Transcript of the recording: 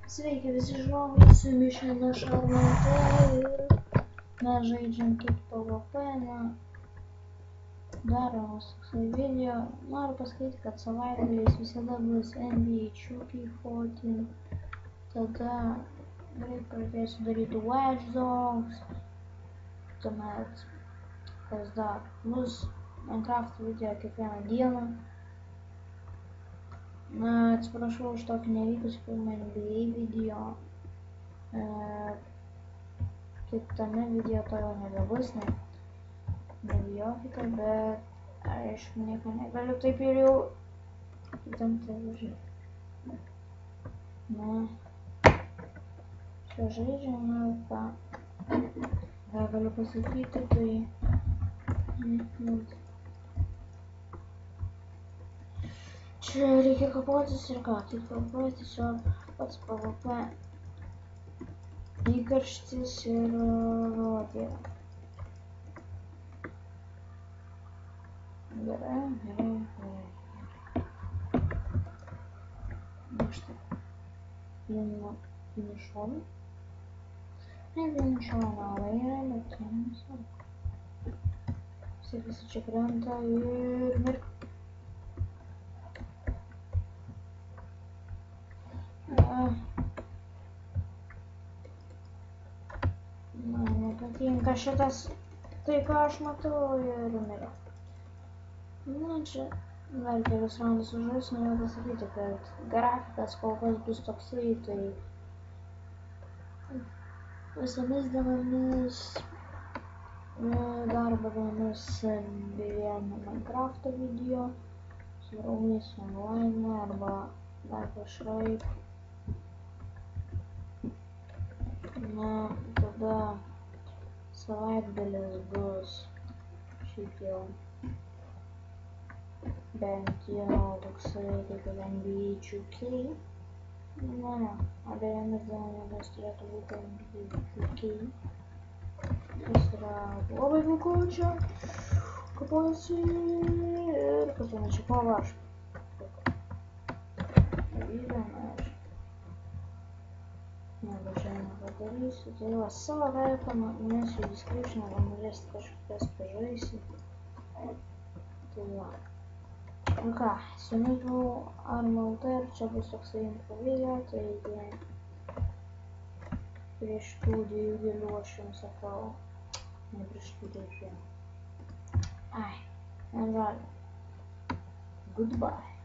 Sveiki visi žiūrovai, su jumis šiandien aš Armante ir mes žaidžiam kaip PvP, daromas toksai video. Noriu pasakyti, kad savaitgaliais visada bus NBA 2K14, tada greit pradėsiu daryti Watch Dogs, tuomet kas dar bus Minecraft video kiekvieną dieną. Atsiprašau už tokį nevykusį pirmą NBA video. Kitame video to jau nebebus, nebijokite, bet aišku, nieko negaliu taip ir jau kitam televiziją. Čia žaidžiame, ką galiu pasakyti, tai čia reikia kapotis ir ką, tik PvP, tiesiog pats PvP įkarštis ir rodė. Gerai. Štai. Finišuoju. Finišuoju nelabai yra, bet tai nesvarbu. Visi čia krenta ir mirk. Nepatinka šitas, tai ką aš matau ir mirė. Čia dar kelius raundus užžais, noriu pasakyti, kad grafikas kol kas bus toksai, tai visomis dienomis, darbo dienomis vienu Minecraft'o video, su draugais online arba dar kažkaip. Tada savaitgalis bus šiaip jau bent jau toksai kaip ir NBA 2K. Abiejomis dienomis turėtų būti NBA 2K. Kas yra labai puiku čia. Kaposi ir pasiėmė čia kovą aš. Nepadarysiu, tai va savo veiklą mesiu į description, gal norėsit kažkokias pažaisi. Tai va. Nu ką, su jumis buvau Armante ir čia bus toksai info video, taigi prieš tų dviejų gėlių aš jums sakau, ne prieš tų dviejų. Ai, nežalia. Goodbye.